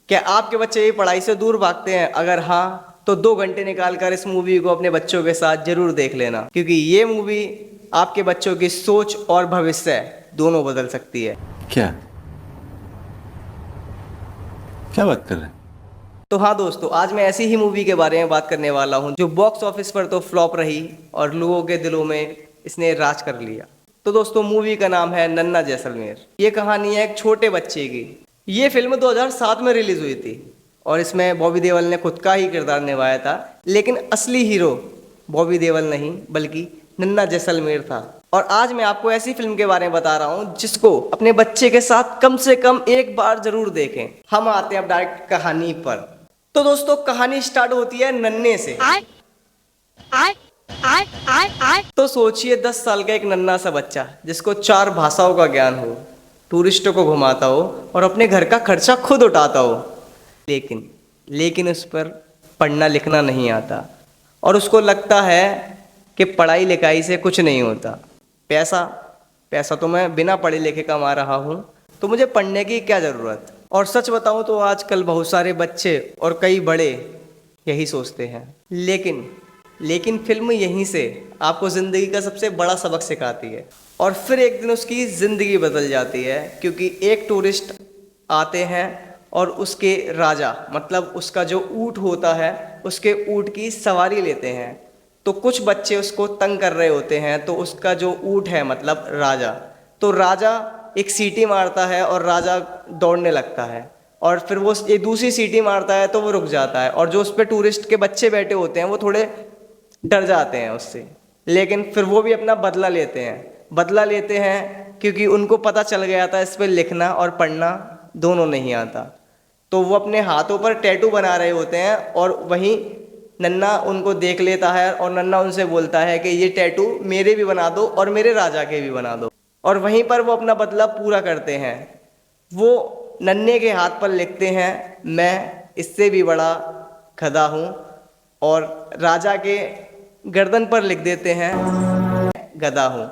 क्या आपके बच्चे ये पढ़ाई से दूर भागते हैं? अगर हाँ, तो 2 घंटे निकाल कर इस मूवी को अपने बच्चों के साथ जरूर देख लेना, क्योंकि ये मूवी आपके बच्चों की सोच और भविष्य दोनों बदल सकती है। क्या क्या बात कर रहे हैं? तो हाँ दोस्तों, आज मैं ऐसी ही मूवी के बारे में बात करने वाला हूँ जो बॉक्स ऑफिस पर तो फ्लॉप रही और लोगों के दिलों में इसने राज कर लिया। तो दोस्तों, मूवी का नाम है नन्ना जैसलमेर। ये कहानी है एक छोटे बच्चे की। ये फिल्म 2007 में रिलीज हुई थी और इसमें बॉबी देओल ने खुद का ही किरदार निभाया था, लेकिन असली हीरो बॉबी देओल नहीं बल्कि नन्ना जैसलमेर था। और आज मैं आपको ऐसी फिल्म के बारे में बता रहा हूँ जिसको अपने बच्चे के साथ कम से कम एक बार जरूर देखें। हम आते हैं अब डायरेक्ट कहानी पर। तो दोस्तों, कहानी स्टार्ट होती है नन्हे से। तो सोचिए 10 साल का एक नन्हा सा बच्चा जिसको 4 भाषाओं का ज्ञान हो, टूरिस्टों को घुमाता हो और अपने घर का खर्चा खुद उठाता हो, लेकिन उस पर पढ़ना लिखना नहीं आता और उसको लगता है कि पढ़ाई लिखाई से कुछ नहीं होता। पैसा तो मैं बिना पढ़े लिखे कमा रहा हूँ, तो मुझे पढ़ने की क्या ज़रूरत। और सच बताऊँ तो आजकल बहुत सारे बच्चे और कई बड़े यही सोचते हैं। लेकिन फिल्म यहीं से आपको ज़िंदगी का सबसे बड़ा सबक सिखाती है। और फिर एक दिन उसकी ज़िंदगी बदल जाती है, क्योंकि एक टूरिस्ट आते हैं और उसके राजा मतलब उसका जो ऊँट होता है उसके ऊँट की सवारी लेते हैं। तो कुछ बच्चे उसको तंग कर रहे होते हैं, तो उसका जो ऊँट है मतलब राजा, तो राजा एक सीटी मारता है और राजा दौड़ने लगता है और फिर वो एक दूसरी सीटी मारता है तो वो रुक जाता है। और जो उस पर टूरिस्ट के बच्चे बैठे होते हैं वो थोड़े डर जाते हैं उससे, लेकिन फिर वो भी अपना बदला लेते हैं क्योंकि उनको पता चल गया था इस पर लिखना और पढ़ना दोनों नहीं आता। तो वो अपने हाथों पर टैटू बना रहे होते हैं और वहीं नन्ना उनको देख लेता है और नन्ना उनसे बोलता है कि ये टैटू मेरे भी बना दो और मेरे राजा के भी बना दो। और वहीं पर वो अपना बदला पूरा करते हैं। वो नन्हे के हाथ पर लिखते हैं, मैं इससे भी बड़ा गधा हूँ, और राजा के गर्दन पर लिख देते हैं, गधा हूँ।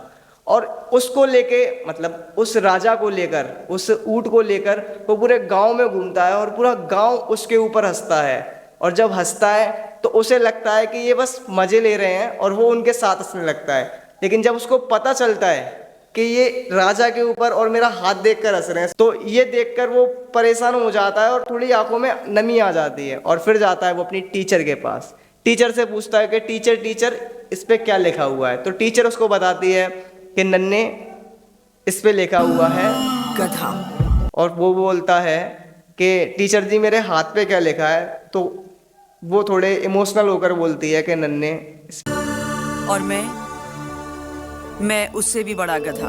और उसको लेके मतलब उस राजा को लेकर, उस ऊँट को लेकर वो पूरे गांव में घूमता है और पूरा गांव उसके ऊपर हंसता है। और जब हंसता है तो उसे लगता है कि ये बस मज़े ले रहे हैं और वो उनके साथ हंसने लगता है। लेकिन जब उसको पता चलता है कि ये राजा के ऊपर और मेरा हाथ देखकर हंस रहे हैं, तो ये देखकर वो परेशान हो जाता है और थोड़ी आंखों में नमी आ जाती है। और फिर जाता है वो अपनी टीचर के पास, टीचर से पूछता है कि टीचर इस पे क्या लिखा हुआ है। तो टीचर उसको बताती है कि नन्हे, इस पे लिखा हुआ है गधा। और वो बोलता है कि टीचर जी मेरे हाथ पे क्या लिखा है। तो वो थोड़े इमोशनल होकर बोलती है कि नन्हे, और मैं उससे भी बड़ा गधा।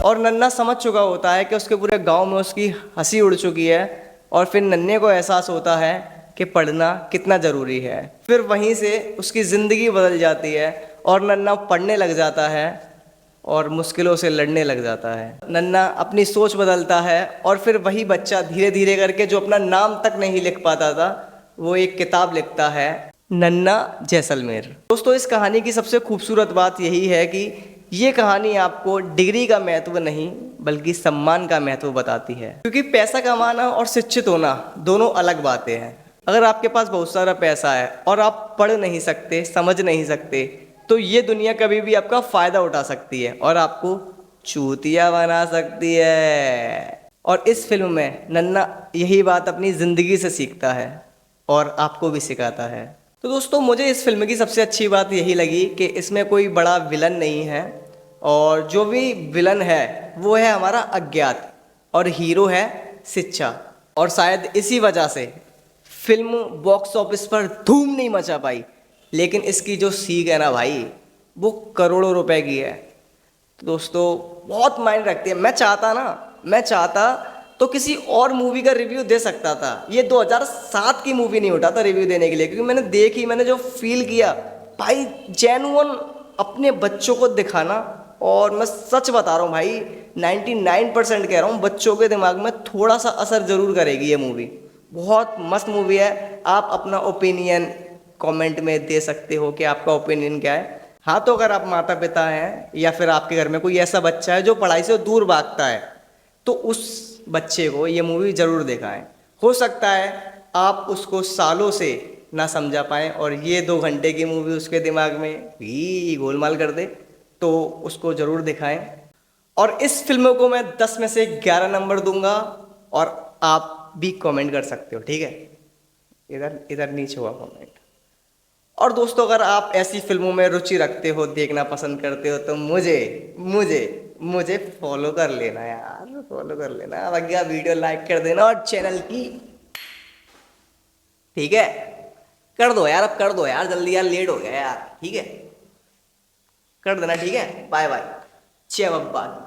और नन्हा समझ चुका होता है कि उसके पूरे गांव में उसकी हंसी उड़ चुकी है। और फिर नन्हे को एहसास होता है कि पढ़ना कितना ज़रूरी है। फिर वहीं से उसकी ज़िंदगी बदल जाती है और नन्हा पढ़ने लग जाता है और मुश्किलों से लड़ने लग जाता है। नन्हा अपनी सोच बदलता है और फिर वही बच्चा धीरे धीरे करके जो अपना नाम तक नहीं लिख पाता था, वो एक किताब लिखता है, नन्ना जैसलमेर। दोस्तों, इस कहानी की सबसे खूबसूरत बात यही है कि ये कहानी आपको डिग्री का महत्व नहीं बल्कि सम्मान का महत्व बताती है। क्योंकि पैसा कमाना और शिक्षित होना दोनों अलग बातें हैं। अगर आपके पास बहुत सारा पैसा है और आप पढ़ नहीं सकते, समझ नहीं सकते, तो ये दुनिया कभी भी आपका फ़ायदा उठा सकती है और आपको चूतिया बना सकती है। और इस फिल्म में नन्ना यही बात अपनी ज़िंदगी से सीखता है और आपको भी सिखाता है। तो दोस्तों, मुझे इस फिल्म की सबसे अच्छी बात यही लगी कि इसमें कोई बड़ा विलन नहीं है और जो भी विलन है वो है हमारा अज्ञात और हीरो है शिक्षा। और शायद इसी वजह से फिल्म बॉक्स ऑफिस पर धूम नहीं मचा पाई, लेकिन इसकी जो सीख है ना भाई, वो करोड़ों रुपए की है। तो दोस्तों, बहुत मायने रखती है। मैं चाहता तो किसी और मूवी का रिव्यू दे सकता था। ये 2007 की मूवी नहीं उठाता रिव्यू देने के लिए, क्योंकि मैंने देखी, मैंने जो फील किया भाई, जेन्युइन अपने बच्चों को दिखाना। और मैं सच बता रहा हूँ भाई, 99% कह रहा हूँ, बच्चों के दिमाग में थोड़ा सा असर ज़रूर करेगी ये मूवी। बहुत मस्त मूवी है। आप अपना ओपिनियन कमेंट में दे सकते हो कि आपका ओपिनियन क्या है। हाँ, तो अगर आप माता पिता हैं या फिर आपके घर में कोई ऐसा बच्चा है जो पढ़ाई से दूर भागता है, तो उस बच्चे को ये मूवी ज़रूर दिखाएं। हो सकता है आप उसको सालों से ना समझा पाएँ और ये 2 घंटे की मूवी उसके दिमाग में भी गोलमाल कर दे, तो उसको ज़रूर दिखाएं। और इस फिल्म को मैं 10 में से 11 नंबर दूंगा और आप भी कमेंट कर सकते हो, ठीक है। इधर इधर नीचे हुआ कमेंट। और दोस्तों, अगर आप ऐसी फिल्मों में रुचि रखते हो, देखना पसंद करते हो, तो मुझे मुझे मुझे फॉलो कर लेना यार, फॉलो कर लेना, भैया वीडियो लाइक कर देना और चैनल की, ठीक है, कर दो यार, अब कर दो यार जल्दी यार, लेट हो गया यार, ठीक है, कर देना, ठीक है। बाय बाय, जय बब्बा।